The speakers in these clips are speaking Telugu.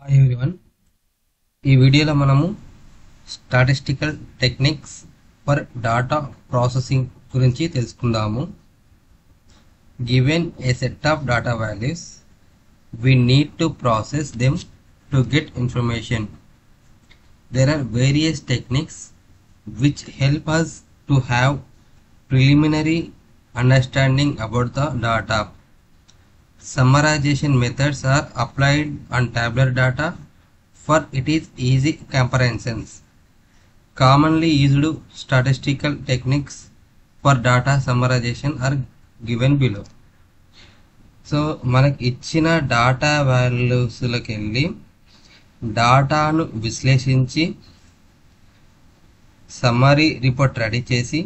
Hi everyone. ఈ వీడియోలో మనము statistical techniques for data processing గురించి తెలుసుకుందాము. Given a set of data values, we need to process them to get information. There are various techniques which help us to have preliminary understanding about the data. Summarization methods are applied on tabular data for it is easy comparisons. Commonly used statistical techniques for data summarization are given below. So మనకి ఇచ్చిన డాటా వాల్యూస్లోకి వెళ్ళి డాటాను విశ్లేషించి సమ్మరీ రిపోర్ట్ రెడీ చేసి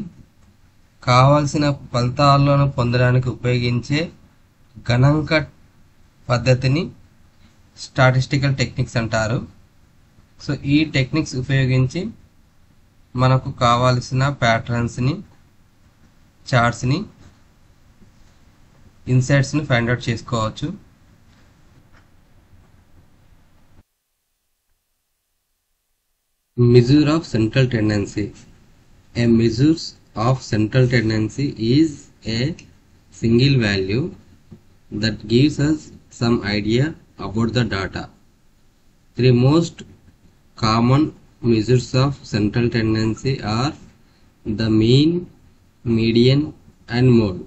కావాల్సిన ఫలితాలను పొందడానికి ఉపయోగించే గణాంక పద్ధతిని స్టాటిస్టికల్ టెక్నిక్స్ అంటారు. సో ఈ టెక్నిక్స్ ఉపయోగించి మనకు కావాల్సిన ప్యాటర్న్స్ని, చార్ట్స్ని, ఇన్సైట్స్ని ఫైండ్ అవుట్ చేసుకోవచ్చు. Measure of central tendency. A measure of central tendency is a single value that gives us some idea about the data. The most common measures of central tendency are the mean, median and mode.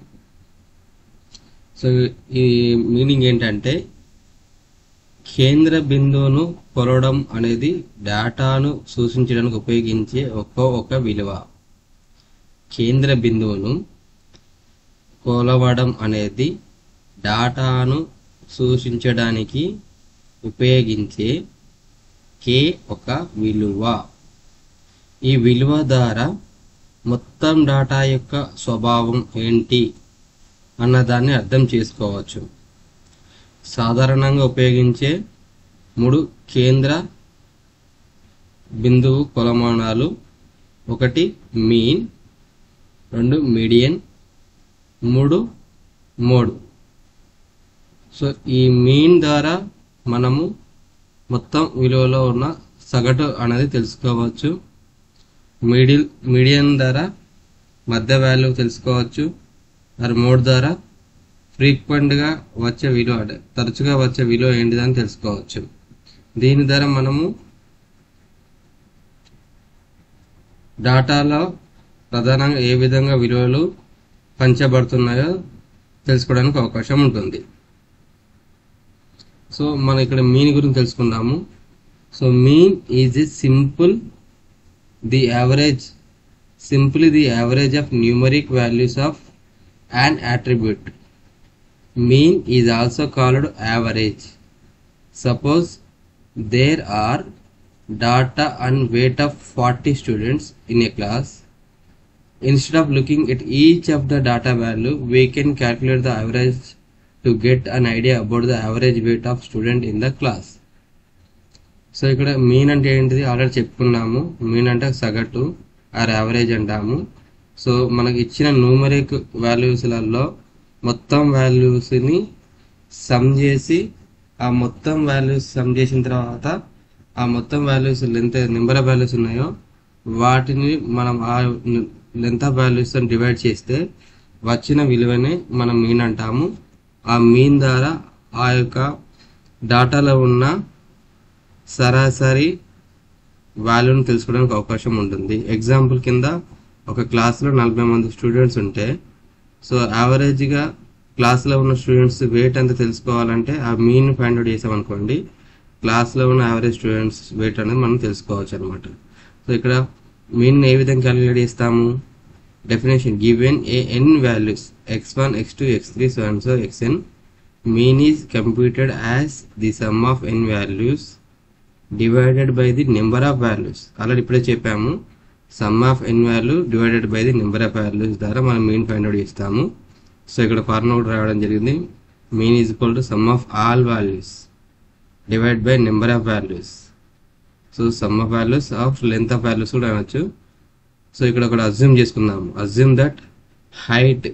So ఈ మీనింగ్ ఏంటంటే కేంద్ర బిందువును కొలవడం అనేది డేటాను సూచించడానికి ఉపయోగించే ఒక విలువ. కేంద్ర బిందువును కొలవడం అనేది డేటాను సూచించడానికి ఉపయోగించే ఒక విలువ. ఈ విలువ ద్వారా మొత్తం డేటా యొక్క స్వభావం ఏంటి అన్నదాన్ని అర్థం చేసుకోవచ్చు. సాధారణంగా ఉపయోగించే 3 కేంద్ర బిందువు కొలమానాలు: 1 మీన్, 2 మీడియన్, 3 మోడ్. సో ఈ మీన్ ద్వారా మనము మొత్తం విలువలో ఉన్న సగటు అనేది తెలుసుకోవచ్చు. మీడియన్ ద్వారా మధ్య వాల్యూ తెలుసుకోవచ్చు. మరి మోడ్ ద్వారా ఫ్రీక్వెంట్గా వచ్చే విలువ, తరచుగా వచ్చే విలువ ఏంటిదని తెలుసుకోవచ్చు. దీని ద్వారా మనము డాటాలో ప్రధానంగా ఏ విధంగా విలువలు పంచబడుతున్నాయో తెలుసుకోవడానికి అవకాశం ఉంటుంది. సో మనం ఇక్కడ మీన్ గురించి తెలుసుకుందాము. So mean is simply the average of numeric values of an attribute. Mean is also called average. Suppose there are data and weight of 40 students in a class. Instead of looking at each of the data value, we can calculate the average to get an idea about the average weight of student in the class. So ఇక్కడ మీన్ అంటే ఏంటిది ఆల్రెడీ చెప్పుకున్నాము. మీన్ అంటే సగటు ఆర్ యావరేజ్ అంటాము. సో మనకి ఇచ్చిన న్యూమరిక్ వాల్యూస్లలో మొత్తం వాల్యూస్ని సమ్ చేసి, ఆ మొత్తం వాల్యూస్ సమ్ చేసిన తర్వాత ఆ మొత్తం వాల్యూస్ ఎంత నెంబర్ ఆఫ్ వాల్యూస్ ఉన్నాయో వాటిని మనం ఆ లెంత్ ఆఫ్ వాల్యూస్ డివైడ్ చేస్తే వచ్చిన విలువనే మనం మీన్ అంటాము. ఆ మీన్ ద్వారా ఆ యొక్క డాటాలో ఉన్న సరాసరి వాల్యూని తెలుసుకోవడానికి అవకాశం ఉంటుంది. ఎగ్జాంపుల్ కింద ఒక క్లాస్లో 40 మంది స్టూడెంట్స్ ఉంటే, సో యావరేజ్గా క్లాస్లో ఉన్న స్టూడెంట్స్ వెయిట్ ఎంత తెలుసుకోవాలంటే ఆ మీన్ ఫైండ్ అవుట్ చేసామనుకోండి, క్లాస్లో ఉన్న యావరేజ్ స్టూడెంట్స్ వెయిట్ అనేది మనం తెలుసుకోవచ్చు అనమాట. సో ఇక్కడ మీన్ ఏ విధంగా క్యాలిక్యులేట్ చేస్తాము? Definition: given a n values x1, x2, x3, so and so xn, mean is computed as the sum of n values divided by the number of values. Already ఇప్పుడే చెప్పాము, some of n value divided by the number of values ద్వారా మనం మీన్ ఫైండ్ అవుట్ చేస్తాము. సో ఇక్కడ ఫార్ములా కూడా రావడం జరిగింది. Mean is equal to some of all values divide by number of values. So some of values of length of values కూడా అనొచ్చు. సో ఇక్కడ ఒకటి అజ్యూమ్ చేసుకుందాము. Assume that height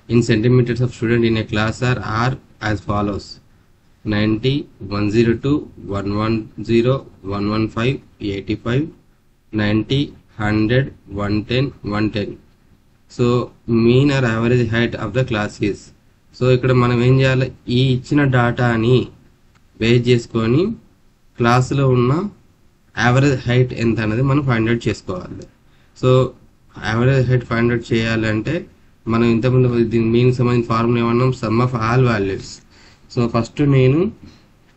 in centimeters of student in a class are as follows. 90, 102, 110, 115, 85, 90, 100, 110, 110. So mean or average height of the class is. So ఇక్కడ మనం ఏం చేయాలి, ఈ ఇచ్చిన డాటాని బేస్ చేసుకొని క్లాసులో ఉన్న యావరేజ్ హైట్ ఎంత అనేది మనం ఫైండ్ అవుట్ చేసుకోవాలి. So average height find out చేయాలంటే మనం ఇంతకుముందు దీని మీన్ సంబంధించిన ఫార్ములా ఏమన్నాం, sum of all values. So first నేను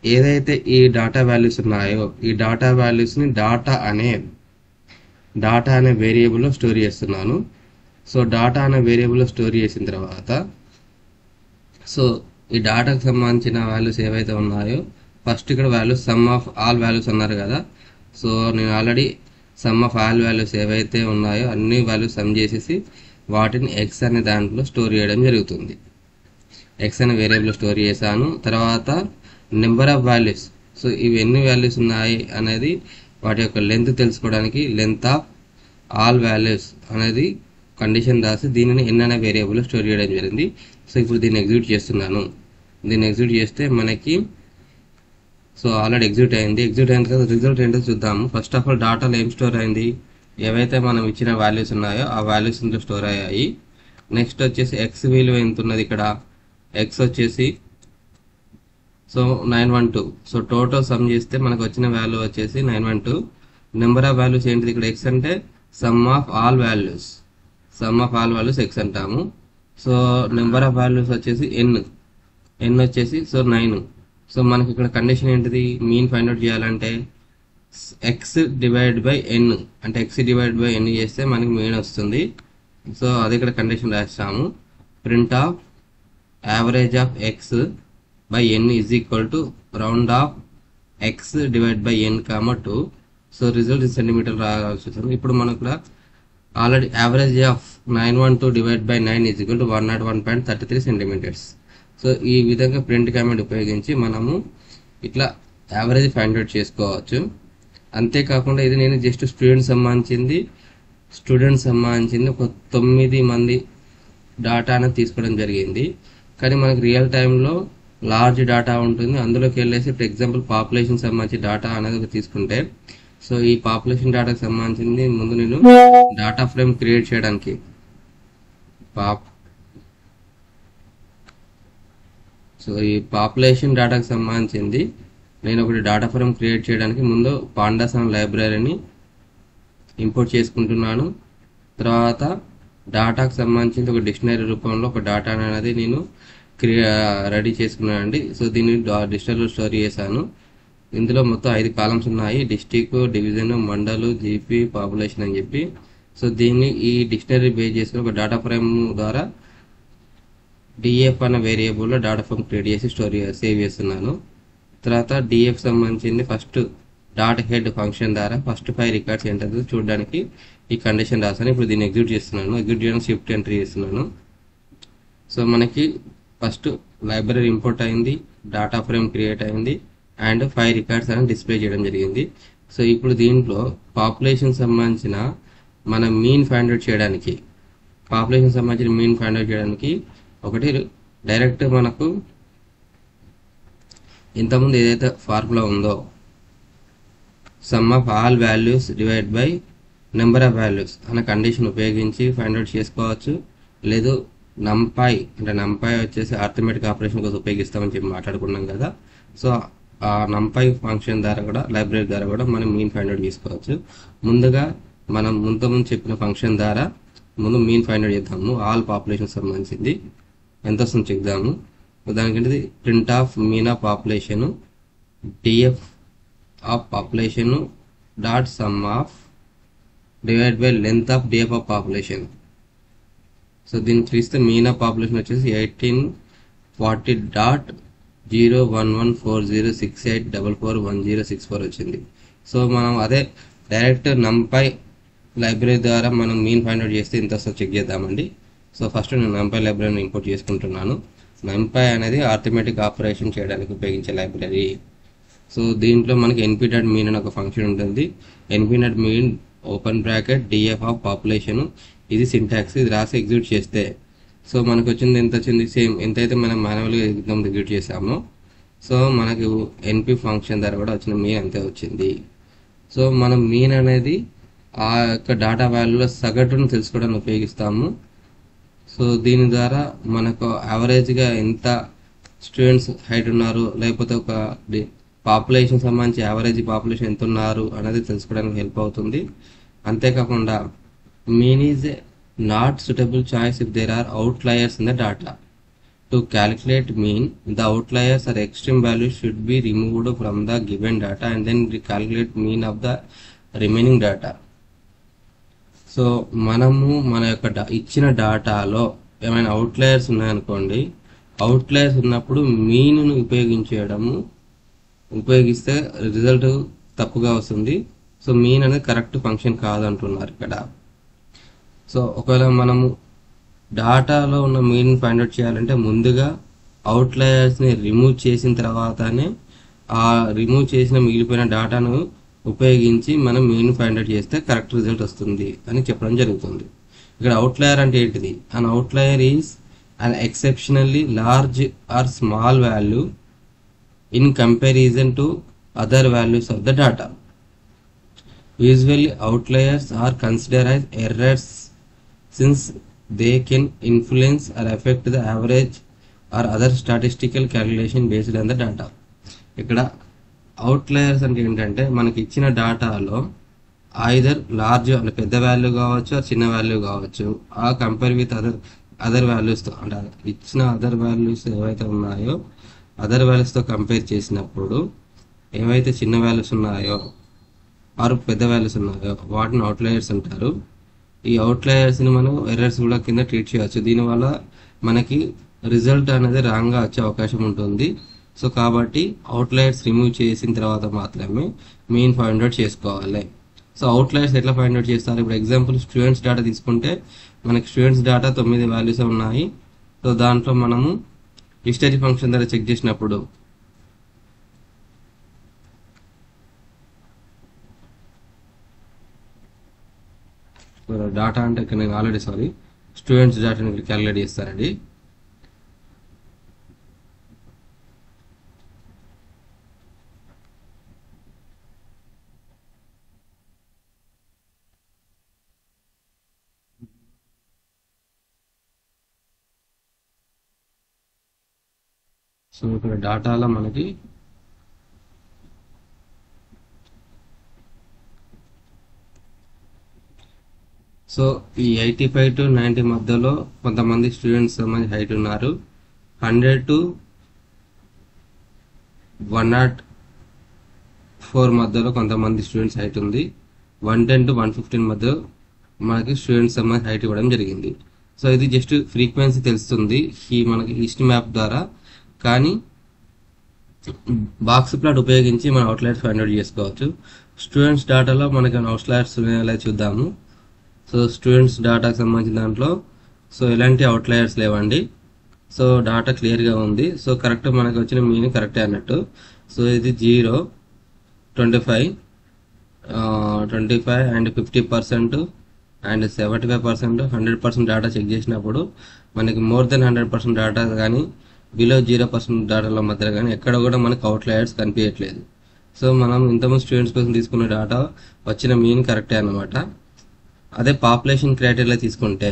ఏదైతే ఈ డాటా వాల్యూస్ ఉన్నాయో ఈ డాటా వాల్యూస్ని డాటా అనే వేరియబుల్లో స్టోర్ చేస్తున్నాను. సో డాటా అనే వేరియబుల్లో స్టోర్ చేసిన తర్వాత సో ఈ డాటాకు సంబంధించిన వాల్యూస్ ఏవైతే ఉన్నాయో ఫస్ట్ ఇక్కడ values some of all values అన్నారు కదా. సో నేను already some of all values ఏవైతే ఉన్నాయో అన్ని వాల్యూస్ సమ్ చేసేసి వాటిని ఎక్స్ అనే దాంట్లో స్టోర్ చేయడం జరుగుతుంది. ఎక్స్ అనే వేరియబుల్ స్టోర్ చేశాను. తర్వాత నెంబర్ ఆఫ్ వాల్యూస్, సో ఇవి ఎన్ని వాల్యూస్ ఉన్నాయి అనేది వాటి యొక్క లెంత్ తెలుసుకోవడానికి లెంత్ ఆఫ్ ఆల్ వాల్యూస్ అనేది కండిషన్ రాసి దీనిని ఎన్ అనే వేరియబుల్ స్టోర్ చేయడం జరిగింది. సో ఇప్పుడు దీన్ని ఎగ్జిక్యూట్ చేస్తున్నాను. దీన్ని ఎగ్జిక్యూట్ చేస్తే మనకి సో ఆల్రెడీ ఎగ్జిక్యూట్ అయింది. ఎగ్జిక్యూట్ అయిన తర్వాత రిజల్ట్ ఏంటో చూద్దాము. ఫస్ట్ ఆఫ్ ఆల్ డాటాలో ఏం స్టోర్ అయింది, ఏవైతే మనం ఇచ్చిన వాల్యూస్ ఉన్నాయో ఆ వాల్యూస్ ఇందులో స్టోర్ అయ్యాయి. నెక్స్ట్ వచ్చేసి ఎక్స్ విలువ ఎంత ఉన్నది, ఇక్కడ ఎక్స్ వచ్చేసి సో 912. సో టోటల్ సమ్ చేస్తే మనకు వచ్చిన వాల్యూ వచ్చేసి 912. నెంబర్ ఆఫ్ వాల్యూస్ ఏంటిది, ఇక్కడ ఎక్స్ అంటే some of all values, some of all values X అంటాము. సో నెంబర్ ఆఫ్ వాల్యూస్ వచ్చేసి ఎన్ వచ్చేసి సో 9. సో మనకి ఇక్కడ కండిషన్ ఏంటిది, మీన్ ఫైండ్ అవుట్ చేయాలంటే ఎక్స్ డివైడ్ బై ఎన్, అంటే ఎక్స్ డివైడ్ బై ఎన్ చేస్తే మనకి మీన్ వస్తుంది. సో అది ఇక్కడ కండిషన్ రాస్తాము. Print of average of X by N is equal to round of X divide by N comma 2. So result centimeter రావాల్సి వస్తుంది. ఇప్పుడు మనకు ఇక్కడ already average of 912 divide by 9 is equal to 101.33 centimeters. సో ఈ విధంగా ప్రింట్ కమాండ్ ఉపయోగించి మనము ఇట్లా యావరేజ్ ఫైండ్ అవుట్ చేసుకోవచ్చు. అంతేకాకుండా ఇది నేను జస్ట్ స్టూడెంట్ సంబంధించింది ఒక 9 మంది డాటా అనేది తీసుకోవడం జరిగింది. కానీ మనకి రియల్ టైంలో లార్జ్ డాటా ఉంటుంది. అందులోకి వెళ్ళేసి ఇప్పుడు ఎగ్జాంపుల్ పాపులేషన్ సంబంధించి డాటా అనేది తీసుకుంటే సో ఈ పాపులేషన్ డాటాకి సంబంధించింది ముందు నేను డాటా ఫ్రేమ్ క్రియేట్ చేయడానికి సో ఈ పాపులేషన్ డాటాకి సంబంధించింది నేను ఒకటి డాటా ఫ్రేమ్ క్రియేట్ చేయడానికి ముందు పాండాస్ అనే లైబ్రరీని ఇంపోర్ట్ చేసుకుంటున్నాను. తర్వాత డాటాకు సంబంధించి ఒక డిక్షనరీ రూపంలో ఒక డాటా అనేది నేను రెడీ చేసుకున్నానండి. సో దీన్ని డిక్షనరీలో స్టోర్ చేశాను. ఇందులో మొత్తం 5 కాలమ్స్ ఉన్నాయి, డిస్టిక్, డివిజన్, మండలు, జీపీ, పాపులేషన్ అని చెప్పి. సో దీన్ని ఈ డిక్షనరీ బేస్ చేసుకుని ఒక డాటా ఫ్రేమ్ ద్వారా డిఎఫ్ అనే వేరియబుల్లో డాటా ఫ్రేమ్ క్రియేట్ చేసి సేవ్ చేస్తున్నాను. తర్వాత డిఎఫ్ సంబంధించింది ఫస్ట్ డాట్ హెడ్ ఫంక్షన్ ద్వారా ఫస్ట్ 5 రికార్డ్స్ ఏంటంటే చూడడానికి ఈ కండిషన్ రాసాను. ఇప్పుడు దీన్ని ఎగ్జిక్యూట్ చేస్తున్నాను. ఎగ్జిక్యూట్ చేయడానికి షిఫ్ట్ ఎంట్రీ చేస్తున్నాను. సో మనకి ఫస్ట్ లైబ్రరీ ఇంపోర్ట్ అయింది, డాటా ఫ్రేమ్ క్రియేట్ అయింది అండ్ 5 రికార్డ్స్ అని డిస్ప్లే చేయడం జరిగింది. సో ఇప్పుడు దీంట్లో పాపులేషన్ సంబంధించిన మన మీన్ ఫైండ్ అవుట్ చేయడానికి ఒకటి డైరెక్ట్ మనకు ఇంతకుముందు ఏదైతే ఫార్ములా ఉందో some of all values divide by number of values అనే కండిషన్ ఉపయోగించి ఫైండ్ అవుట్ చేసుకోవచ్చు. లేదు నంపై వచ్చేసి అర్థమెటిక్ ఆపరేషన్ కోసం ఉపయోగిస్తామని చెప్పి మాట్లాడుకున్నాం కదా. సో ఆ నంపై ఫంక్షన్ ద్వారా కూడా లైబ్రరీ ద్వారా కూడా మనం మీన్ ఫైండ్ అవుట్ చేసుకోవచ్చు. ముందుగా మనం ముందు చెప్పిన ఫంక్షన్ ద్వారా ముందు మీన్ ఫైండ్ అవుట్ చేద్దాము. ఆల్ పాపులేషన్ సంబంధించింది ఎంత వస్తుంది చెప్దాము. దానికంటే print of mean of population DF of population dot some of divide by length of DF of population. So దీన్ని చూస్తే మీన్ ఆఫ్ పాపులేషన్ వచ్చేసి 1840.0114068441064 వచ్చింది. సో మనం అదే డైరెక్ట్ నంపై లైబ్రరీ ద్వారా మనం మీన్ ఫైండ్ అవుట్ చేస్తే ఇంత వస్తుంది చెక్ చేద్దామండి. సో ఫస్ట్ నేను నంపై లైబ్రరీని ఇంపోర్ట్ చేసుకుంటున్నాను. నంపై అనేది అర్థమెటిక్ ఆపరేషన్ చేయడానికి ఉపయోగించే లైబ్రరీ. సో దీంట్లో మనకి np.mean అనే ఒక ఫంక్షన్ ఉంటుంది. np.mean open bracket DF of population, ఇది సింటాక్స్. ఇది రాసి ఎగ్జిక్యూట్ చేస్తే సో మనకు వచ్చింది ఎంత వచ్చింది, సేమ్ ఎంతైతే మనం మాన్యువల్గా ఎగ్జిక్యూట్ చేసామో సో మనకి ఎన్పి ఫంక్షన్ ద్వారా కూడా వచ్చిన మీన్ అంతే వచ్చింది. సో మనం మీన్ అనేది ఆ యొక్క డేటా వాల్యూలో సగటును తెలుసుకోవడానికి ఉపయోగిస్తాము. సో దీని ద్వారా మనకు యావరేజ్గా ఎంత స్టూడెంట్స్ హైట్ ఉన్నారు, లేకపోతే ఒక పాపులేషన్ సంబంధించి యావరేజ్ పాపులేషన్ ఎంత ఉన్నారు అనేది తెలుసుకోవడానికి హెల్ప్ అవుతుంది. అంతేకాకుండా mean is not suitable choice if there are outliers in the data. To calculate mean, the outliers or extreme values should be removed from the given data and then calculate mean of the remaining data. So మనము మన యొక్క ఇచ్చిన డాటాలో ఏమైనా అవుట్లయర్స్ ఉన్నాయనుకోండి, అవుట్లయర్స్ ఉన్నప్పుడు మీన్ను ఉపయోగిస్తే రిజల్ట్ తప్పుగా వస్తుంది. సో మీన్ అనేది కరెక్ట్ ఫంక్షన్ కాదంటున్నారు ఇక్కడ. సో ఒకవేళ మనము డాటాలో ఉన్న మీన్ ఫైండ్ అవుట్ చేయాలంటే ముందుగా అవుట్లయర్స్ని రిమూవ్ చేసిన తర్వాతనే ఆ రిమూవ్ చేసిన మిగిలిపోయిన డాటాను ఉపయోగించి మనం మీన్ ఫైండ్ అవుట్ చేస్తే కరెక్ట్ రిజల్ట్ వస్తుంది అని చెప్పడం జరుగుతుంది. ఇక్కడ అవుట్లయర్ అంటే ఏంటిది? An outlier is an exceptionally large or small value in comparison to other values of the data. Usually outliers are considered as errors since they can influence or affect the average or other statistical calculation based on the data. ఇక్కడ అవుట్లయర్స్ అంటే ఏంటంటే మనకి ఇచ్చిన డాటాలో ఐదర్ లార్జ్ అంటే పెద్ద వాల్యూ కావచ్చు, చిన్న వాల్యూ కావచ్చు, ఆ కంపేర్ విత్ అదర్ వాల్యూస్తో అంటే ఇచ్చిన అదర్ వాల్యూస్ ఏవైతే ఉన్నాయో అదర్ వాల్యూస్తో కంపేర్ చేసినప్పుడు ఏవైతే చిన్న వాల్యూస్ ఉన్నాయో ఆరు పెద్ద వాల్యూస్ ఉన్నాయో వాటిని అవుట్లయర్స్ అంటారు. ఈ అవుట్లయర్స్ని మనం ఎర్రర్స్ కూడా కింద ట్రీట్ చేయవచ్చు. దీనివల్ల మనకి రిజల్ట్ అనేది రాంగ్గా వచ్చే అవకాశం ఉంటుంది. సో కాబట్టి అవుట్లయర్స్ రిమూవ్ చేసిన తర్వాత మాత్రమే మీన్ ఫైండ్ అవుట్ చేసుకోవాలి. సో అవుట్లయర్స్ ఎట్లా ఫైండ్ అవుట్ చేస్తారు? ఇప్పుడు ఎగ్జాంపుల్ స్టూడెంట్స్ డేటా తీసుకుంటే మనకి స్టూడెంట్స్ డేటా 9 వాల్యూస్ ఉన్నాయి. సో దాంట్లో మనము హిస్టరీ ఫంక్షన్ ద్వారా చెక్ చేసినప్పుడు డాటా అంటే ఇక్కడ నేను ఆల్రెడీ స్టూడెంట్స్ డేటాని ఇక్కడ క్యాలిక్యులేట్ చేస్తానండి. సో ఇక్కడ డాటాలో మనకి సో ఈ 85 to 90 మధ్యలో కొంతమంది స్టూడెంట్స్ హైట్ ఉన్నారు. 100 to 104 మధ్యలో కొంతమంది స్టూడెంట్స్ హైట్ ఉంది. 110 to 115 మధ్యలో మనకి స్టూడెంట్స్ హైట్ ఇవ్వడం జరిగింది. సో ఇది జస్ట్ ఫ్రీక్వెన్సీ తెలుస్తుంది ఈ మనకి హిస్ట్ మ్యాప్ ద్వారా. కానీ బాక్స్ ప్లాట్ ఉపయోగించి మనం అవుట్లైర్స్ ఫైండ్ అవుట్ చేసుకోవచ్చు. స్టూడెంట్స్ డేటాలో మనకి అవుట్లైర్స్ ఎలా చూద్దాము. సో స్టూడెంట్స్ డేటాకి సంబంధించిన దాంట్లో సో ఎలాంటి అవుట్లైర్స్ లేవండి. సో డేటా క్లియర్గా ఉంది. సో కరెక్ట్ మనకి వచ్చిన మీన్ కరెక్టే అన్నట్టు. సో ఇది 0, 25 అండ్ 50% అండ్ 75%, 100% డేటా చెక్ చేసినప్పుడు మనకి మోర్ దెన్ 100% డేటా కానీ బిలో 0% డేటాల మధ్యలో కానీ ఎక్కడ కూడా మనకు అవుట్లైర్స్ కనిపించట్లేదు. సో మనం ఇంతకుముందు స్టూడెంట్స్ కోసం తీసుకున్న డేటా వచ్చిన మీన్ కరెక్టే అన్నమాట. అదే పాపులేషన్ క్రైటీరియా తీసుకుంటే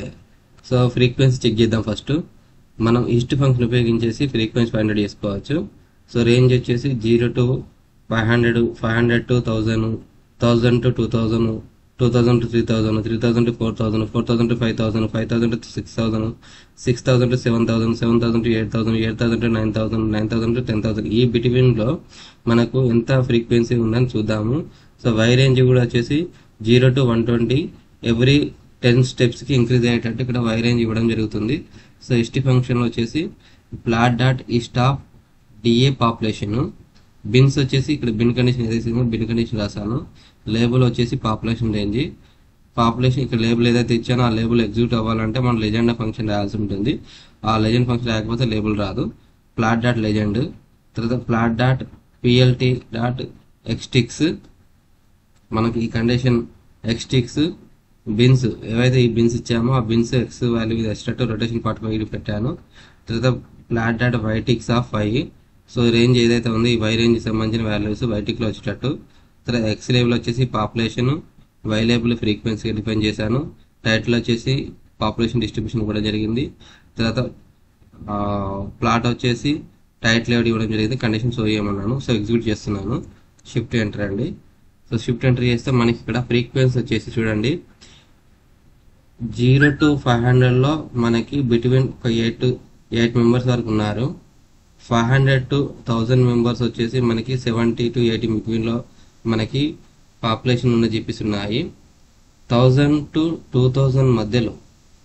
సో ఫ్రీక్వెన్సీ చెక్ చేద్దాం. ఫస్ట్ మనం ఈస్ట్ ఫంక్షన్ ఉపయోగించేసి ఫ్రీక్వెన్సీ ఫైండ్ అవుట్ చేసుకోవచ్చు. సో రేంజ్ వచ్చేసి 0 to 500, 500 to 1000, 1000 to 2000, 2000 to 3000, 3000 to 4000, 4000 to 5000, 5000 to 6000, 6000 to 7000, 7000 to 8000, 8000 to 9000, 9000 to 10000. ఈ బిట్వీన్లో మనకు ఎంత ఫ్రీక్వెన్సీ ఉందని చూద్దాము. సో వై రేంజ్ కూడా వచ్చేసి 0 to 120 ఎవ్రీ 10 స్టెప్స్కి ఇంక్రీజ్ అయ్యేటట్టు ఇక్కడ వై రేంజ్ ఇవ్వడం జరుగుతుంది. సో ఎస్టీ ఫంక్షన్లో వచ్చేసి plot dot hist of the population, bins వచ్చేసి ఇక్కడ బిన్ కండిషన్ ఏదైతే బిన్ కండిషన్ రాశాను, లేబుల్ వచ్చేసి పాపులేషన్ రేంజ్. పాపులేషన్ ఇక్కడ లేబుల్ ఏదైతే ఇచ్చానో ఆ లేబుల్ ఎగ్జిక్యూట్ అవ్వాలంటే మనం లెజెండ్ ఫంక్షన్ రాయాల్సి ఉంటుంది. ఆ లెజెండ్ ఫంక్షన్ రాకపోతే లేబుల్ రాదు. ప్లాట్ డాట్ లెజెండ్, తర్వాత ప్లాట్ డాట్ పిఎల్టీ డాట్ ఎక్స్టిక్స్, మనకి ఈ కండిషన్ ఎక్స్టిక్స్ బిన్స్ ఏవైతే ఈ బిన్స్ ఇచ్చామో ఆ bins X value with respect to rotation 45 పెట్టాను. తర్వాత plot dot yticks of 5. So range ఏదైతే ఉందో ఈ వై రేంజ్ సంబంధించిన వాల్యూస్ వైటిక్లో వచ్చేటట్టు, తర్వాత ఎక్స్ లేబుల్ వచ్చేసి పాపులేషన్, వై లేబుల్ ఫ్రీక్వెన్సీ డిఫైన్ చేశాను, టైటిల్ వచ్చేసి పాపులేషన్ డిస్ట్రిబ్యూషన్ కూడా జరిగింది, తర్వాత ప్లాట్ వచ్చేసి టైటిల్ ఇవ్వడం జరిగింది, కండిషన్ షో చేయమన్నాను. సో ఎగ్జిక్యూట్ చేస్తున్నాను, షిఫ్ట్ ఎంటర్ అండి. సో షిఫ్ట్ ఎంటర్ చేస్తే మనకి ఇక్కడ ఫ్రీక్వెన్సీ వచ్చేసి చూడండి 0 to 500లో మనకి బిట్వీన్ ఒక 8 మెంబర్స్ వరకు ఉన్నారు. 500 to 1000 మెంబర్స్ వచ్చేసి మనకి 70 to 80 బిట్వీన్లో మనకి పాపులేషన్ ఉన్న జీపీస్ ఉన్నాయి. 1000 to 2000 మధ్యలో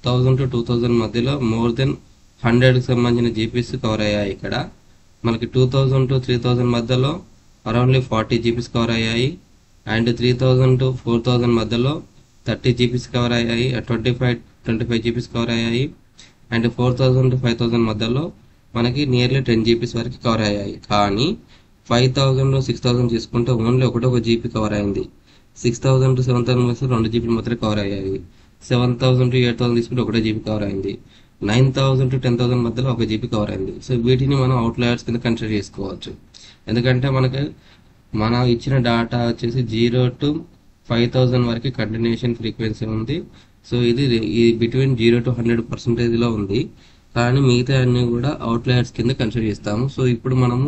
1000 to 2000 మధ్యలో మోర్ దెన్ 100కి సంబంధించిన జీపీస్ కవర్ అయ్యాయి. ఇక్కడ మనకి 2000 to 3000 మధ్యలో అరౌండ్లీ 40 జీపీస్ కవర్ అయ్యాయి. అండ్ 3000 to 4000 మధ్యలో 30 జీపీస్ కవర్ అయ్యాయి, 25 జీపీస్ కవర్ అయ్యాయి. అండ్ 4000 to 5000 మధ్యలో మనకి నియర్లీ 10 జీపీస్ వరకు కవర్ అయ్యాయి. కానీ 5000 to 6000 తీసుకుంటే ఓన్లీ ఒక జీపీ కవర్ అయింది. 6000 to 7000 మధ్య 2 జీపీలు మాత్రమే కవర్ అయ్యాయి. 7000 to 8000 తీసుకుంటే 1 జీపీ కవర్ అయింది. 9000 to 10000 మధ్యలో 1 జీపీ కవర్ అయింది. సో వీటిని మనం అవుట్లయర్స్ కింద కన్సిడర్ చేసుకోవచ్చు. ఎందుకంటే మనకి మన ఇచ్చిన డేటా వచ్చేసి 0 to 5000 వరకు కంటిన్యూషన్ ఫ్రీక్వెన్సీ ఉంది. సో ఇది బిట్వీన్ 0 to 100% ఉంది. కానీ మిగతా అన్ని కూడా అవుట్లయర్స్ కింద కన్సిడర్ చేస్తాము. సో ఇప్పుడు మనము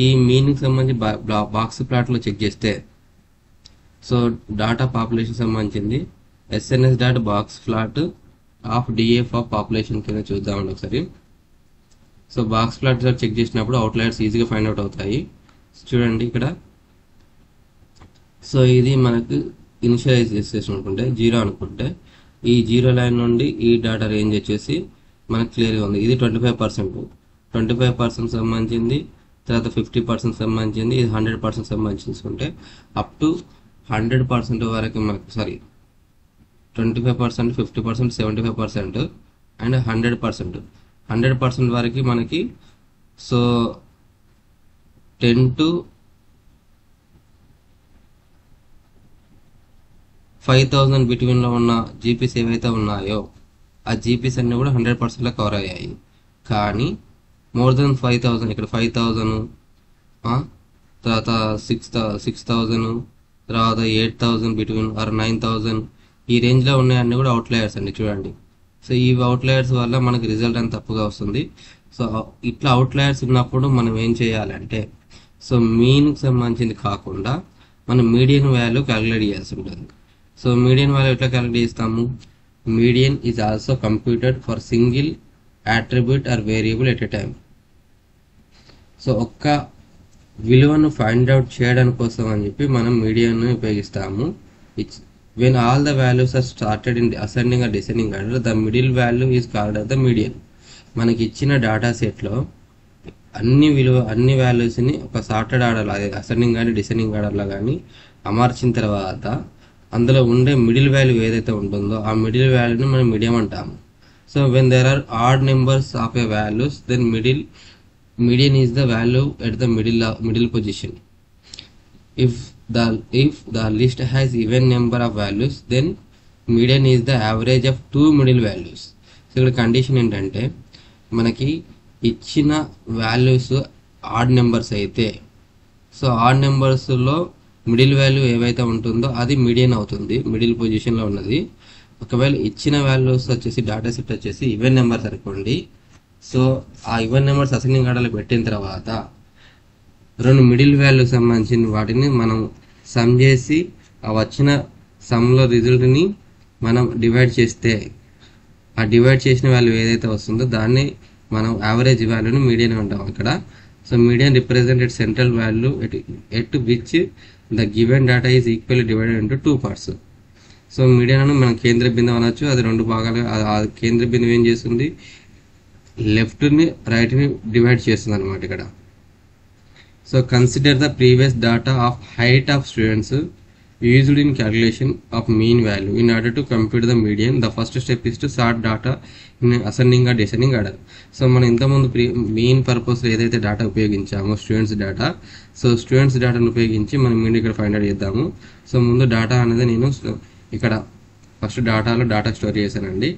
ఈ మీన్కి సంబంధించి బాక్స్ ప్లాట్లో చెక్ చేస్తే, సో డాటా పాపులేషన్ సంబంధించింది SNS dot box plot of DF of population కింద చూద్దామండి ఒకసారి. సో బాక్స్ ప్లాట్ చెక్ చేసినప్పుడు అవుట్లయర్స్ ఈజీగా ఫైండ్ అవుట్ అవుతాయి. చూడండి ఇక్కడ. సో ఇది మనకు ఇనిషియలైజ్ చేసేసి అనుకుంటే 0 అనుకుంటే ఈ 0 లైన్ నుండి ఈ డాటా రేంజ్ వచ్చేసి మనకు క్లియర్గా ఉంది. ఇది 25% సంబంధించింది, తర్వాత 50% సంబంధించింది, ఇది 100% సంబంధించుకుంటే అప్ టు 100% వరకు మనకు 25%, 50%, 75% అండ్ 100% వరకు మనకి. సో 10 to 5000 బిట్వీన్లో ఉన్న జీపీస్ ఏవైతే ఉన్నాయో ఆ జీపీస్ అన్నీ కూడా 100%లో కవర్ అయ్యాయి. కానీ మోర్ దెన్ 5000, ఇక్కడ 5000, తర్వాత 6000, తర్వాత 8000 బిట్వీన్ ఆర్ 9000 ఈ రేంజ్లో ఉన్నాయన్నీ కూడా అవుట్లయర్స్ అండి. చూడండి. సో ఈ అవుట్లయర్స్ వల్ల మనకి రిజల్ట్ అని తప్పుగా వస్తుంది. సో ఇట్లా అవుట్లయర్స్ ఉన్నప్పుడు మనం ఏం చేయాలంటే, సో మీన్కి సంబంధించింది కాకుండా మనం మీడియన్ వాల్యూ క్యాలిక్యులేట్ చేయాల్సి ఉంటుంది. సో మీడియన్ వాల్యూ ఎట్లా క్యాలిక్యులేట్ చేస్తాము? Median is also computed for single attribute are variable at a time. So ఒక్క విలువను ఫైండ్ అవుట్ చేయడం కోసం అని చెప్పి మనం మీడియన్ ఉపయోగిస్తాము. When all the values are started in ascending or descending order, the middle value is called as the median. మనకి ఇచ్చిన డేటా సెట్లో అన్ని వాల్యూస్ని ఒక సార్టెడ్ ఆర్డర్లో, అసెండింగ్ కానీ డిసెండింగ్ ఆర్డర్లో కానీ అమర్చిన తర్వాత అందులో ఉండే మిడిల్ వాల్యూ ఏదైతే ఉంటుందో ఆ మిడిల్ వాల్యూని మనం మీడియం అంటాము. So when there are odd numbers of a values, then median is the value at the middle position. If the list has even number of values, then median is the average of two middle values. So ఇక్కడ కండిషన్ ఏంటంటే మనకి ఇచ్చిన వాల్యూస్ ఆడ్ నెంబర్స్ అయితే, సో ఆడ్ నెంబర్స్లో మిడిల్ వాల్యూ ఏవైతే ఉంటుందో అది మీడియన్ అవుతుంది, మిడిల్ పొజిషన్లో ఉన్నది. ఒకవేళ ఇచ్చిన వాల్యూస్ వచ్చేసి డేటా సెట్ వచ్చేసి ఈవెన్ నెంబర్స్ అనుకోండి. సో ఆ ఈవెన్ నెంబర్స్ అసెండింగ్ ఆర్డర్లో పెట్టిన తర్వాత రెండు మిడిల్ వాల్యూ సంబంధించిన వాటిని మనం సమ్ చేసి ఆ వచ్చిన సమ్లో రిజల్ట్ని మనం డివైడ్ చేస్తే ఆ డివైడ్ చేసిన వాల్యూ ఏదైతే వస్తుందో దాన్ని మనం యావరేజ్ వాల్యూని మీడియన్ అంటాం ఇక్కడ. So median represented central value at which the given data is equally divided into 2 parts. So median అని మనం కేంద్ర బిందువు అనొచ్చు. అది 2 భాగాలు. ఆ కేంద్ర బిందువు ఏం చేస్తుంది, లెఫ్ట్ని రైట్ని డివైడ్ చేస్తుంది అనమాట ఇక్కడ. So consider the previous data of height of students used in calculation of mean value. In order to compute the median, the first step is to sort data in ascending or descending order. So మనం ఇంతకుముందు మెయిన్ పర్పస్లో ఏదైతే డేటా ఉపయోగించామో స్టూడెంట్స్ డేటా, సో స్టూడెంట్స్ డేటాను ఉపయోగించి మనం మీన్ ఇక్కడ ఫైండ్ అవుట్ చేద్దాము. సో ముందు డేటా అనేది నేను ఇక్కడ ఫస్ట్ డేటాలో డేటా స్టోర్ చేశానండి.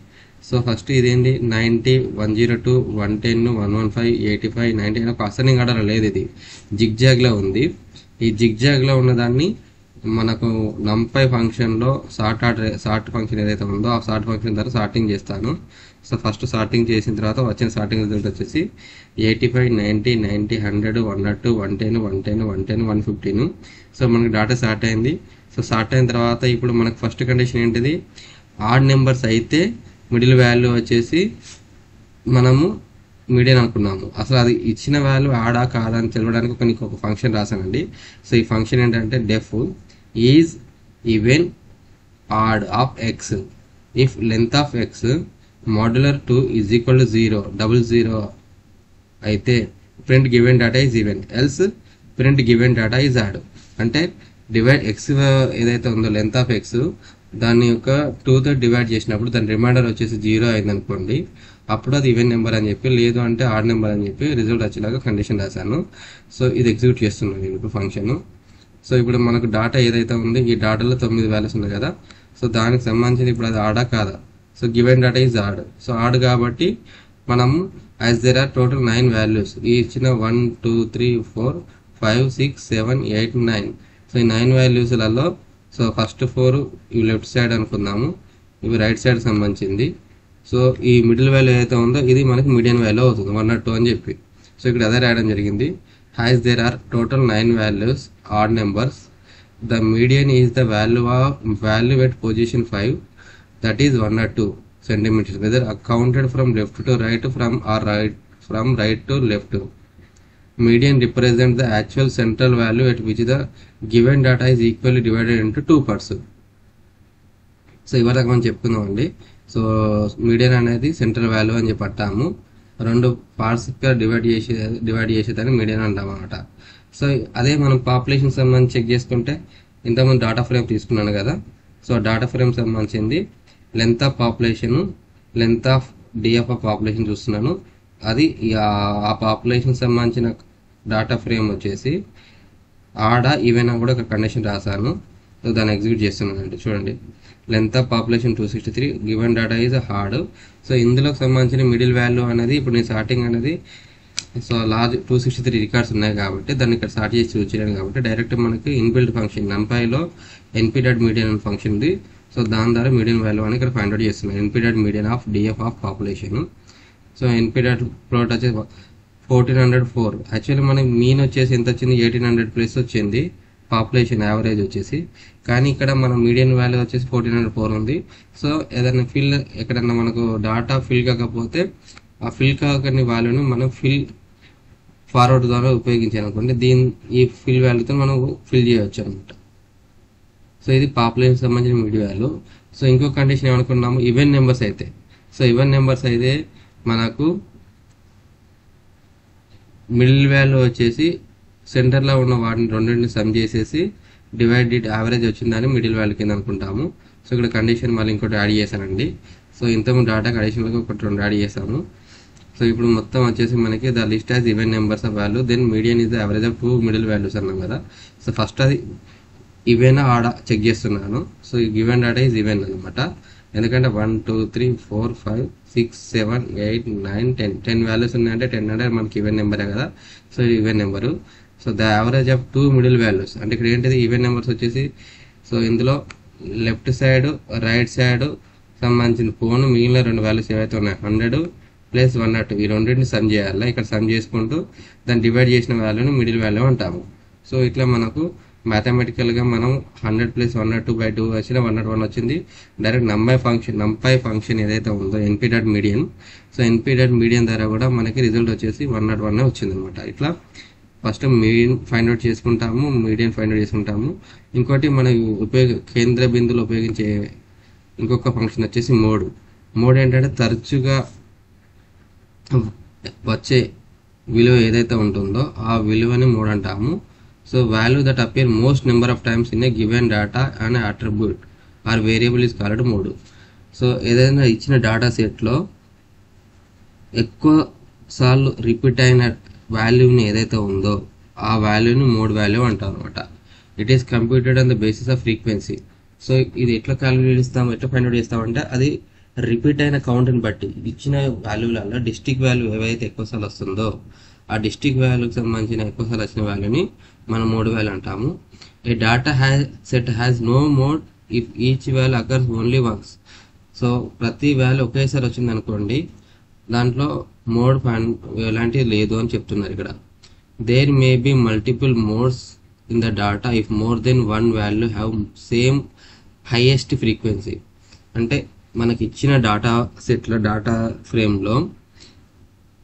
సో ఫస్ట్ ఇదేంటి 90, 102, 110, 115, 85, 90 ఒక అసెండింగ్ ఆర్డర్ లేదు, ఇది జిగ్జాగ్లో ఉంది. ఈ జిగ్జాగ్లో ఉన్నదాన్ని మనకు నంపై ఫంక్షన్లో సార్ట్ ఫంక్షన్ ఏదైతే ఉందో ఆ సార్ట్ ఫంక్షన్ ద్వారా సార్టింగ్ చేస్తాను. సో ఫస్ట్ సార్టింగ్ చేసిన తర్వాత వచ్చిన సార్టింగ్ రిజల్ట్ వచ్చేసి 85, 90, 90, 100, 102, 110, 110, 110, 115. సో మనకి డాటా సార్ట్ అయింది. సో సార్ట్ అయిన తర్వాత ఇప్పుడు మనకు ఫస్ట్ కండిషన్ ఏంటిది, ఆడ్ నెంబర్స్ అయితే మిడిల్ వాల్యూ వచ్చేసి మనము మీడియన్ అనుకున్నాము. అసలు అది ఇచ్చిన వాల్యూ ఆడా కాదా అని తెలవడానికి ఒక ఫంక్షన్ రాశానండి. సో ఈ ఫంక్షన్ ఏంటంటే def is even odd of X if length of X modular 2 is equal to 0, 00 అయితే print given data is even, else print given data is odd. అంటే డివైడ్ ఎక్స్ ఏదైతే ఉందో లెంత్ ఆఫ్ ఎక్స్ దాని యొక్క 2తో డివైడ్ చేసినప్పుడు దాని రిమైండర్ వచ్చేసి 0 అయింది అనుకోండి, అప్పుడు అది ఈవెన్ నెంబర్ అని చెప్పి, లేదు అంటే ఆడ్ నెంబర్ అని చెప్పి రిజల్ట్ వచ్చేలాగా కండిషన్ రాశాను. సో ఇది ఎగ్జిక్యూట్ చేస్తున్నాను నేను ఇప్పుడు ఫంక్షన్. సో ఇప్పుడు మనకు డాటా ఏదైతే ఉంది ఈ డాటాలో 9 వాల్యూస్ ఉన్నాయి కదా, సో దానికి సంబంధించి ఇప్పుడు అది ఆడా కాదా, so given data is odd. So odd కాబట్టి మనము as there are total 9 values, ఈ ఇచ్చిన 1, 2, 3, 4, 5, 6, 7, 8, 9. సో ఈ 9 వాల్యూస్లలో సో ఫస్ట్ 4 ఇవి లెఫ్ట్ సైడ్ అనుకుందాము, ఇవి రైట్ సైడ్ సంబంధించింది. సో ఈ మిడిల్ వాల్యూ ఏదైతే ఉందో ఇది మనకి మీడియన్ వాల్యూ అవుతుంది 102 అని చెప్పి. సో ఇక్కడ అదే రాయడం జరిగింది. As there are total 9 values, odd numbers, the median is the value at position 5, that is 102 centimeters, whether counted from left to right, from right to left. Median represents the actual central value at which the given data is equally divided into 2 parts. So ఇవరకు మనం చెప్పుకుందాం అండి. సో మీడియన్ అనేది సెంట్రల్ వాల్యూ అని చెప్పి అంటాము, 2 పార్ట్స్గా డివైడ్ చేసేదాన్ని మీడియన్ అంటాం అన్నమాట. సో అదే మనం పాపులేషన్ సంబంధించి చెక్ చేసుకుంటే ఇంతకుముందు డాటా ఫ్రేమ్ తీసుకున్నాను కదా, సో డాటా ఫ్రేమ్ సంబంధించింది length of population, length of DF of population చూస్తున్నాను. అది ఆ పాపులేషన్ సంబంధించిన డాటా ఫ్రేమ్ వచ్చేసి ఆడ ఈవెన్ కూడా ఒక కండిషన్ రాశాను. సో దాన్ని ఎగ్జిక్యూట్ చేస్తున్నాను అంటే చూడండి, length of population 263, given data is hard. So ఇందులోకి సంబంధించిన మిడిల్ వాల్యూ అనేది ఇప్పుడు నేను స్టార్టింగ్ అనేది సో లార్జ్ 263 రికార్డ్స్ ఉన్నాయి కాబట్టి దాన్ని ఇక్కడ స్టార్ట్ చేసి చూపించాను కాబట్టి డైరెక్ట్ మనకి ఇన్బిల్డ్ ఫంక్షన్ నంపైలో np.median మీడియన్ అనే ఫంక్షన్ ఉంది. సో దాని ద్వారా మీడియన్ వాల్యూ అని ఇక్కడ ఫైండ్ అవుట్ చేస్తున్నాను, np.median of DF of population. So np.plot వచ్చేసి 1404. యాక్చువల్లీ మనకి మీన్ వచ్చేసి ఎంత వచ్చింది, 1800 ప్లస్ వచ్చింది పాపులేషన్ యావరేజ్ వచ్చేసి, కానీ ఇక్కడ మన మీడియన్ వాల్యూ వచ్చేసి 1404 ఉంది. సో ఏదైనా ఫిల్ ఎక్కడన్నా మనకు డాటా ఫిల్ కాకపోతే ఆ ఫిల్ కాకని వాల్యూని మనం ఫిల్ ఫార్వర్డ్ ద్వారా ఉపయోగించాను అనుకోండి, ఈ ఫిల్ వాల్యూతో మనం ఫిల్ చేయవచ్చు అనమాట. సో ఇది పాపులేషన్ సంబంధించిన మీడియన్ వాల్యూ. సో ఇంకో కండిషన్ ఏమనుకున్నాము, ఈవెన్ నెంబర్స్ అయితే. సో ఈవెన్ నెంబర్స్ అయితే మనకు మిడిల్ వాల్యూ వచ్చేసి సెంటర్లో ఉన్న వాటిని రెండింటిని సమ్ చేసేసి డివైడెడ్ యావరేజ్ వచ్చిందని మిడిల్ వాల్యూ కింద అనుకుంటాము. సో ఇక్కడ కండిషన్ మళ్ళీ ఇంకోటి యాడ్ చేశానండి. సో ఇంతకుముందు డాటాకి అడిషనల్గా ఒకటి 2 యాడ్ చేశాము. సో ఇప్పుడు మొత్తం వచ్చేసి మనకి the list as even numbers of value, then median is the average of 2 middle values అన్నాం కదా. సో ఫస్ట్ అది ఈవెన్ ఆడ చెక్ చేస్తున్నాను. సో ఈ గివెన్ డేటా ఈజ్ ఈవెన్ అనమాట, ఎందుకంటే 1, 2, 3, 4, 5, 6, 7, 8, 9, 10 వాల్యూస్ ఉన్నాయంటే 10 అంటే మనకి ఈవెన్ నెంబరే కదా. So even number. So the average of 2 middle values అంటే ఇక్కడ ఏంటిది ఈవెన్ నెంబర్స్ వచ్చేసి, సో ఇందులో లెఫ్ట్ సైడ్ రైట్ సైడ్ సంబంధించిన ఫోన్ మిగిలిన 2 వాల్యూస్ ఏవైతే ఉన్నాయి 100 ప్లస్ 102 ఈ రెండింటిని సమ్ చేయాలి. ఇక్కడ సమ్ చేసుకుంటూ దాన్ని డివైడ్ చేసిన వాల్యూని మిడిల్ వాల్యూ అంటాము. సో ఇట్లా మనకు మ్యాథమెటికల్గా మనం 100 ప్లస్ 102/2 వచ్చిన 101 వచ్చింది. డైరెక్ట్ నంపై ఫంక్షన్ ఏదైతే ఉందో np.median, సో np.median ద్వారా కూడా మనకి రిజల్ట్ వచ్చేసి 101 వచ్చింది అనమాట. ఇట్లా ఫస్ట్ మీడియన్ ఫైండ్ అవుట్ చేసుకుంటాము, మీడియన్ ఫైండ్ అవుట్ చేసుకుంటాము. ఇంకోటి మనం కేంద్ర బిందువులు ఉపయోగించే ఇంకొక ఫంక్షన్ వచ్చేసి మోడ్ ఏంటంటే తరచుగా వచ్చే విలువ ఏదైతే ఉంటుందో ఆ విలువని మోడ్ అంటాము. So value that appear most number of times in a given data and attribute are variable is called mode. So ఏదైనా ఇచ్చిన డేటా సెట్లో ఎక్కువ సార్లు రిపీట్ అయిన వాల్యూని ఏదైతే ఉందో ఆ వాల్యూని మోడ్ వాల్యూ అంటారు అనమాట. It is computed on the basis off frequency. So ఇది ఎట్లా క్యాలిక్యులేట్ చేస్తాం, ఎట్లా ఫైండ్ అవుట్ చేస్తామంటే అది రిపీట్ అయిన కౌంట్ని బట్టి ఇచ్చిన వాల్యూలలో డిస్ట్రిక్ట్ వాల్యూ ఏవైతే ఎక్కువసార్లు వస్తుందో ఆ డిస్ట్రిక్ట్ వాల్యూకి సంబంధించిన ఎక్కువసార్లు వచ్చిన వాల్యూని మనం మోడ్ వాల్యూ అంటాము. A data set has no mode if each value occurs only once. So ప్రతి వాల్యూ ఒకేసారి వచ్చింది అనుకోండి, దాంట్లో మోడ్ ఎలాంటిది లేదు అని చెప్తున్నారు ఇక్కడ. There may be multiple modes in the data if more than one value have same highest frequency. అంటే మనకి ఇచ్చిన డాటా సెట్లో డాటా ఫ్రేమ్లో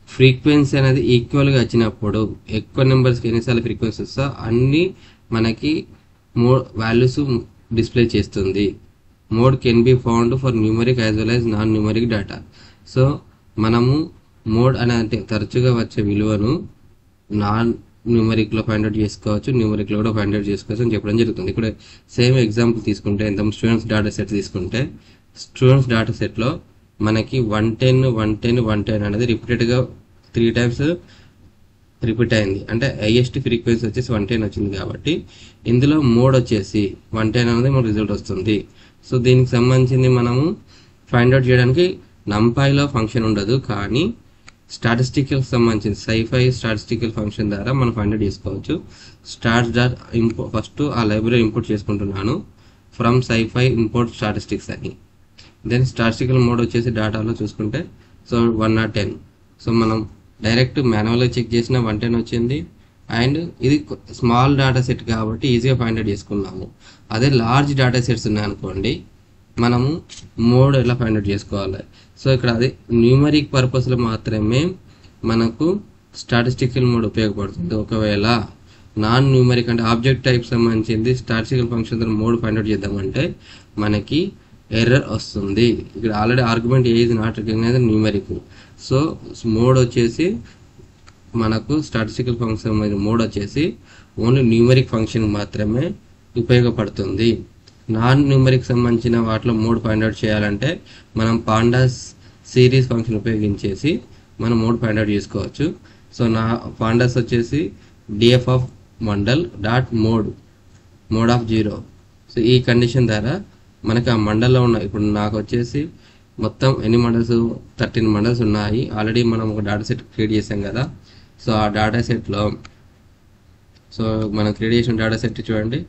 ఫ్రీక్వెన్సీ అనేది ఈక్వల్గా వచ్చినప్పుడు ఎక్కువ నెంబర్స్కి ఎన్నిసార్లు ఫ్రీక్వెన్సీ వస్తా అన్ని మనకి వాల్యూస్ డిస్ప్లే చేస్తుంది. Mode can be found for numeric as well as non numeric data. So మనము మోడ్ అనే అంటే తరచుగా వచ్చే విలువను నాన్ న్యూమరిక్లో ఫైండ్ అవుట్ చేసుకోవచ్చు, న్యూమరిక్లో కూడా ఫైండ్ అవుట్ చేసుకోవచ్చు అని చెప్పడం జరుగుతుంది. ఇక్కడ సేమ్ ఎగ్జాంపుల్ తీసుకుంటే స్టూడెంట్స్ డేటా సెట్ తీసుకుంటే స్టూడెంట్స్ డేటా సెట్లో మనకి 110 110 110 అనేది రిపీటెడ్గా 3 times రిపీట్ అయింది. అంటే హైయెస్ట్ ఫ్రీక్వెన్సీ వచ్చేసి 110 వచ్చింది కాబట్టి ఇందులో మోడ్ వచ్చేసి 110 అనేది మనకు రిజల్ట్ వస్తుంది. సో దీనికి సంబంధించింది మనము ఫైండ్ అవుట్ చేయడానికి నంపైలో ఫంక్షన్ ఉండదు, కానీ స్టాటిస్టికల్ సంబంధించిన సైఫై స్టాటిస్టికల్ ఫంక్షన్ ద్వారా మనం ఫైండ్ అవుట్ చేసుకోవచ్చు. స్టాట్స్ డాట్ ఫస్ట్ ఆ లైబ్రరీ ఇంపోర్ట్ చేసుకుంటున్నాను ఫ్రమ్ సైఫై ఇంపోర్ట్ స్టాటిస్టిక్స్ అని. దెన్ స్టాటిస్టికల్ మోడ్ వచ్చేసి డేటాలో చూసుకుంటే సో 110. సో మనం డైరెక్ట్ మాన్యువల్గా చెక్ చేసిన 110 వచ్చింది. అండ్ ఇది స్మాల్ డేటా సెట్ కాబట్టి ఈజీగా ఫైండ్ అవుట్ చేసుకున్నాము. అదే లార్జ్ డేటా సెట్స్ ఉన్నాయనుకోండి, మనము మోడ్ ఎలా ఫైండ్ అవుట్ చేసుకోవాలి. సో ఇక్కడ అది న్యూమరిక్ పర్పస్లో మాత్రమే మనకు స్టాటిస్టికల్ మోడ్ ఉపయోగపడుతుంది. ఒకవేళ నాన్ న్యూమరిక్ అంటే ఆబ్జెక్ట్ టైప్ సంబంధించింది స్టాటిస్టికల్ ఫంక్షన్ ద్వారా మోడ్ ఫైండ్ అవుట్ చేద్దామంటే మనకి ఎర్రర్ వస్తుంది. ఇక్కడ already argument a is not recognize numeric. So mode వచ్చేసి మనకు స్టాటిస్టికల్ ఫంక్షన్ మోడ్ వచ్చేసి ఓన్లీ న్యూమరిక్ ఫంక్షన్ మాత్రమే ఉపయోగపడుతుంది. నాన్ న్యూమరిక్ సంబంధించిన వాటిలో మోడ్ ఫైండ్ అవుట్ చేయాలంటే మనం పాండాస్ సిరీస్ ఫంక్షన్ ఉపయోగించేసి మనం మోడ్ ఫైండ్ అవుట్ చేసుకోవచ్చు. సో నా పాండాస్ వచ్చేసి DF of mandal dot mode of 0. So ఈ కండిషన్ ద్వారా మనకి ఆ మండల్లో ఉన్న ఇప్పుడు నాకు వచ్చేసి మొత్తం ఎన్ని మండల్స్ 13 మండల్స్ ఉన్నాయి. ఆల్రెడీ మనం ఒక డేటా సెట్ క్రియేట్ చేసాం కదా. సో ఆ డేటా సెట్లో సో మనం క్రియేట్ చేసిన డేటా సెట్ చూడండి,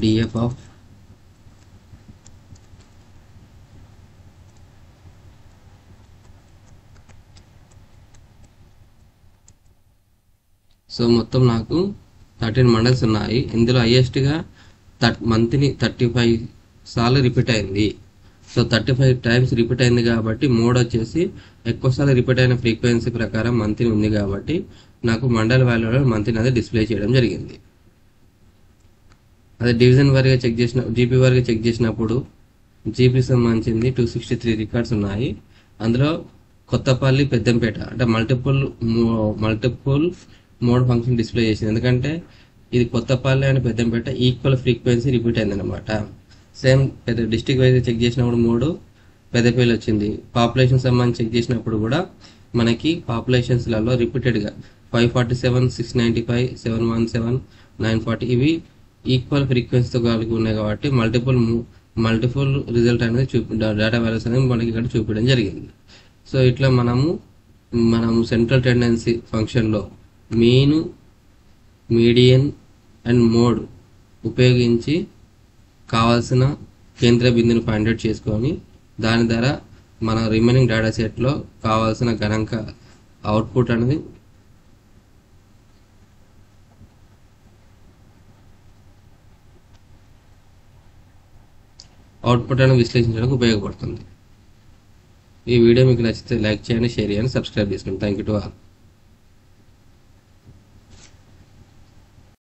df of సో మొత్తం నాకు 13 మండల్స్ ఉన్నాయి. ఇందులో హైయెస్ట్గా మంత్ని 35 సార్లు రిపీట్ అయింది. సో 35 times రిపీట్ అయింది కాబట్టి మోడ్ వచ్చేసి ఎక్కువసార్లు రిపీట్ అయిన ఫ్రీక్వెన్సీ ప్రకారం మంత్ని ఉంది కాబట్టి నాకు మండల్ వాల్యూలో మంత్ని అనేది డిస్ప్లే చేయడం జరిగింది. అదే డివిజన్ వారిగా చెక్ చేసిన జీపీ వారిగా చెక్ చేసినప్పుడు జీపీ సంబంధించింది 263 రికార్డ్స్ ఉన్నాయి. అందులో కొత్తపల్లి పెద్దంపేట అంటే మల్టిపుల్ మోడ్ ఫంక్షన్ డిస్ప్లే చేసింది. ఎందుకంటే ఇది Kothapalli and Peddampet equal frequency repeat అయింది అనమాట. సేమ్ పెద్ద డిస్ట్రిక్ట్ వైజ్ చెక్ చేసినప్పుడు మోడ్ పెద్దపల్లి వచ్చింది. పాపులేషన్ సంబంధించి చెక్ చేసినప్పుడు కూడా మనకి పాపులేషన్స్లలో రిపీటెడ్గా 547 695 717 940 ఇవి ఈక్వల్ ఫ్రీక్వెన్సీతో కలిగి ఉన్నాయి కాబట్టి మల్టిపుల్ రిజల్ట్ అనేది డేటా వాల్యూస్ అనేది మనకి ఇక్కడ చూపించడం జరిగింది. సో ఇట్లా మనము సెంట్రల్ టెండెన్సీ ఫంక్షన్లో మీన్, మీడియన్ అండ్ మోడ్ ఉపయోగించి కావాల్సిన కేంద్ర బిందుని ఫైండ్ అవుట్ చేసుకొని దాని ద్వారా మన రిమైనింగ్ డేటా సెట్లో కావాల్సిన గణాంక అవుట్పుట్ అనేది విశ్లేషించడానికి ఉపయోగపడుతుంది. ఈ వీడియో మీకు నచ్చితే లైక్ చేయండి, షేర్ చేయండి, సబ్స్క్రైబ్ చేసుకోండి. Thank you to all.